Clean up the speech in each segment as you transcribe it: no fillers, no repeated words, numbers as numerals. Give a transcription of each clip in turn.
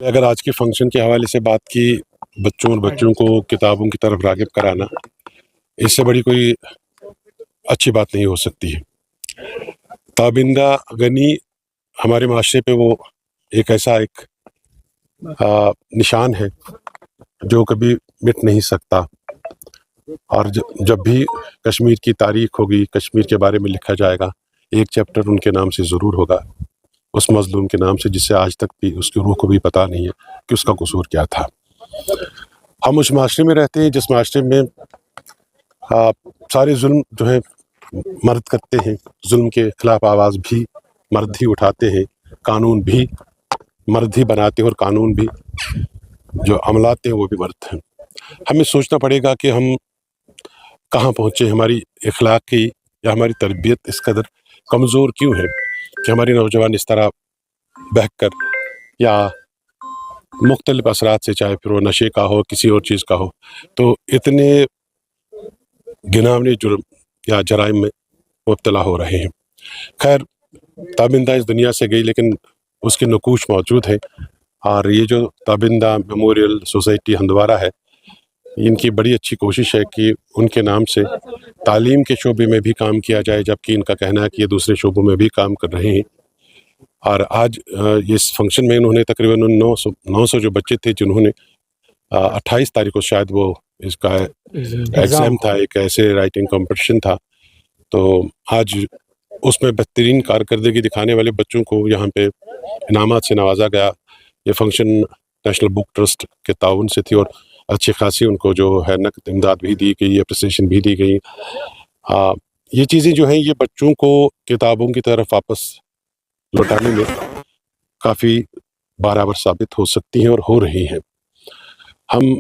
अगर आज के फंक्शन के हवाले से बात की, बच्चों और बच्चों को किताबों की तरफ राग़िब कराना, इससे बड़ी कोई अच्छी बात नहीं हो सकती है। ताबिंदा गनी हमारे माशरे पे वो एक ऐसा एक निशान है जो कभी मिट नहीं सकता। और जब भी कश्मीर की तारीख होगी, कश्मीर के बारे में लिखा जाएगा, एक चैप्टर उनके नाम से ज़रूर होगा, उस मज़लूम के नाम से जिसे आज तक भी उसकी रूह को भी पता नहीं है कि उसका कसूर क्या था। हम उस माशरे में रहते हैं जिस माशरे में सारे जुल्म जो है मर्द करते हैं, जुल्म के खिलाफ आवाज़ भी मर्द ही उठाते हैं, कानून भी मर्द ही बनाते हैं और कानून भी जो अमलाते हैं वो भी मर्द हैं। हमें सोचना पड़ेगा कि हम कहाँ पहुँचे, हमारी इखलाक की या हमारी तरबियत इस कदर कमज़ोर क्यों है कि हमारी नौजवान इस तरह बहक कर या मुख्तलिफ असरात से, चाहे फिर वो नशे का हो, किसी और चीज़ का हो, तो इतने घिनौने जुर्म या जराइम में मुब्तला हो रहे हैं। खैर, ताबिंदा इस दुनिया से गई लेकिन उसके नकूश मौजूद हैं। और ये जो ताबिंदा मेमोरियल सोसाइटी हंदवारा है, इनकी बड़ी अच्छी कोशिश है कि उनके नाम से तालीम के शोबे में भी काम किया जाए, जबकि इनका कहना है कि ये दूसरे शोबों में भी काम कर रहे हैं। और आज इस फंक्शन में इन्होंने तकरीबन 900 जो बच्चे थे जिन्होंने 28 तारीख को शायद वो इसका एग्ज़ाम था, एक ऐसे राइटिंग कंपटीशन था, तो आज उसमें बेहतरीन कारकर्दगी दिखाने वाले बच्चों को यहाँ पे इनामात से नवाजा गया। ये फंक्शन नेशनल बुक ट्रस्ट के ताउन से थी और अच्छी खासी उनको जो है नक़द इमदाद भी दी गई, अप्रिसिएशन भी दी गई। ये चीज़ें जो हैं ये बच्चों को किताबों की तरफ वापस लौटाने में काफ़ी बाराबर साबित हो सकती हैं और हो रही हैं। हम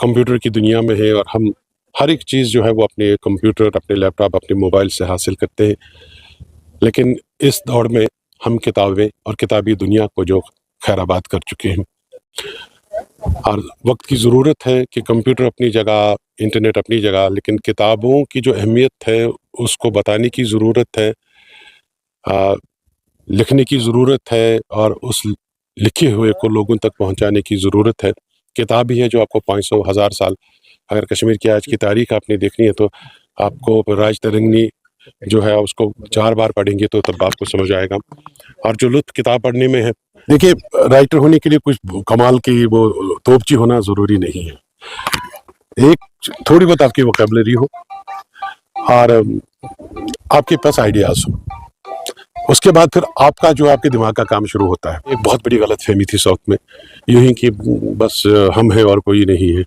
कंप्यूटर की दुनिया में हैं और हम हर एक चीज़ जो है वो अपने कंप्यूटर, अपने लैपटॉप, अपने मोबाइल से हासिल करते हैं, लेकिन इस दौर में हम किताबें और किताबी दुनिया को जो खैराबाद कर चुके हैं। और वक्त की ज़रूरत है कि कंप्यूटर अपनी जगह, इंटरनेट अपनी जगह, लेकिन किताबों की जो अहमियत है उसको बताने की ज़रूरत है, लिखने की ज़रूरत है और उस लिखे हुए को लोगों तक पहुंचाने की ज़रूरत है। किताब ही है जो आपको 500,000 साल, अगर कश्मीर की आज की तारीख आपने देखनी है तो आपको राज तरंगनी जो है उसको 4 बार पढ़ेंगे तो तब आपको समझ आएगा। और जो लुत्फ़ किताब पढ़ने में है, देखिए राइटर होने के लिए कुछ कमाल की वो तोपची होना ज़रूरी नहीं है। एक थोड़ी बहुत आपकी वोकैबुलरी हो और आपके पास आइडियाज़ हो, उसके बाद फिर आपका जो आपके दिमाग का काम शुरू होता है। एक बहुत बड़ी गलतफहमी थी साउथ में, यूँ ही कि बस हम हैं और कोई नहीं है।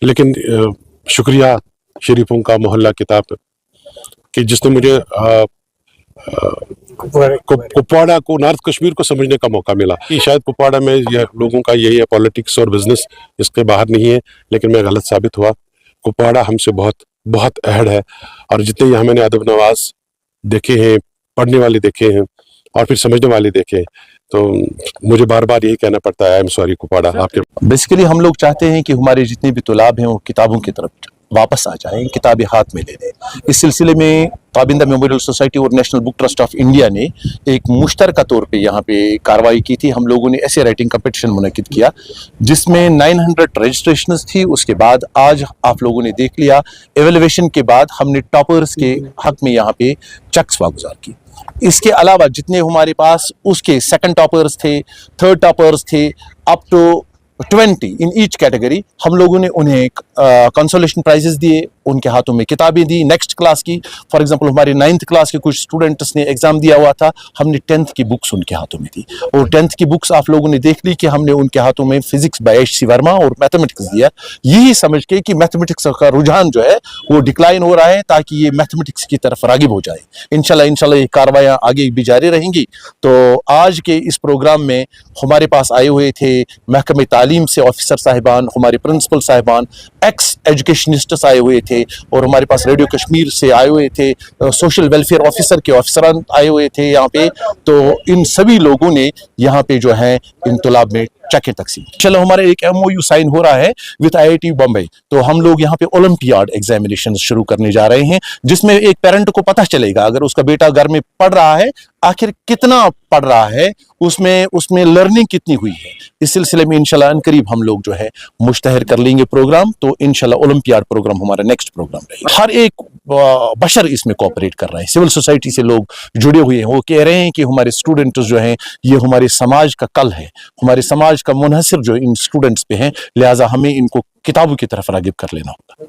लेकिन शुक्रिया शरीफों का मोहल्ला किताब कि जिसने मुझे कुपवाड़ा को, नॉर्थ कश्मीर को समझने का मौका मिला कि शायद कुपवाड़ा में लोगों का यही है, पॉलिटिक्स और बिजनेस इसके बाहर नहीं है, लेकिन मैं गलत साबित हुआ। कुपवाड़ा हमसे बहुत बहुत अहड़ है और जितने यहाँ मैंने अदब नवाज देखे हैं, पढ़ने वाले देखे हैं और फिर समझने वाले देखे हैं, तो मुझे बार बार यही कहना पड़ता है, आई एम सॉरी कुपवाड़ा। आपके बेसिकली हम लोग चाहते हैं कि हमारे जितने भी तुलाब हैं वो किताबों की तरफ वापस आ जाएं, किताबें हाथ में ले लें। इस सिलसिले में ताबिंदा मेमोरियल सोसाइटी और national book trust of India ने एक मुश्तरका तौर पे यहाँ पे कार्रवाई की थी। हम लोगों ने ऐसे राइटिंग कंपटीशन मुनक्किद किया जिसमें 900 रजिस्ट्रेशंस थी। उसके बाद आज आप लोगों ने देख लिया, एवेल्युएशन के बाद हमने टॉपर्स के हक में यहाँ पे चेक्स वागुजार की। इसके अलावा जितने हमारे पास उसके सेकंड टॉपर्स थे, थर्ड टॉपर्स थे, up to 20 in each category, हम लोगों ने उन्हें कंसोलेशन प्राइजेस दिए, उनके हाथों में किताबें दी नेक्स्ट क्लास की। फॉर एग्जांपल हमारे 9th क्लास के कुछ स्टूडेंट्स ने एग्जाम दिया हुआ था, हमने 10th की बुक्स उनके हाथों में दी और 10th की बुक्स आप लोगों ने देख ली कि हमने उनके हाथों में physics by H C Verma और मैथमेटिक्स दिया, यही समझ के कि मैथमेटिक्स का रुझान जो है वो डिक्लाइन हो रहा है ताकि ये मैथमेटिक्स की तरफ रागिब हो जाए। इंशाल्लाह ये कार्रवाइयाँ आगे भी जारी रहेंगी। तो आज के इस प्रोग्राम में हमारे पास आए हुए थे महकमे तालीम से ऑफिसर साहिबान, हमारे प्रिंसिपल साहिबान, एक्स एजुकेशनिस्ट्स आए हुए थे और हमारे पास रेडियो कश्मीर से आए हुए थे, सोशल वेलफेयर ऑफिसर के ऑफिसरान आए हुए थे यहाँ पे। तो इन सभी लोगों ने यहाँ पे जो है इन तुलाब में चेकें तकसीम। चलो हमारे एक MOU साइन हो रहा है विद IIT बॉम्बे, तो हम लोग यहाँ पे ओलंपियाड एग्जामिनेशन शुरू करने जा रहे हैं जिसमें एक पेरेंट को पता चलेगा अगर उसका बेटा घर में पढ़ रहा है आखिर कितना पढ़ रहा है, उसमें लर्निंग कितनी हुई है। इस सिलसिले में इंशाल्लाह अनकरीब हम लोग जो है मुश्तहर कर लेंगे प्रोग्राम, तो इंशाल्लाह ओलंपियाड प्रोग्राम हमारा नेक्स्ट प्रोग्राम रहेगा। हर एक बशर इसमें कोऑपरेट कर रहे हैं, सिविल सोसाइटी से लोग जुड़े हुए हैं, वो कह रहे हैं कि हमारे स्टूडेंट्स जो हैं ये हमारे समाज का कल है, हमारे समाज का मुनहसर जो इन स्टूडेंट्स पे हैं, लिहाजा हमें इनको किताबों की तरफ रागिब कर लेना होगा।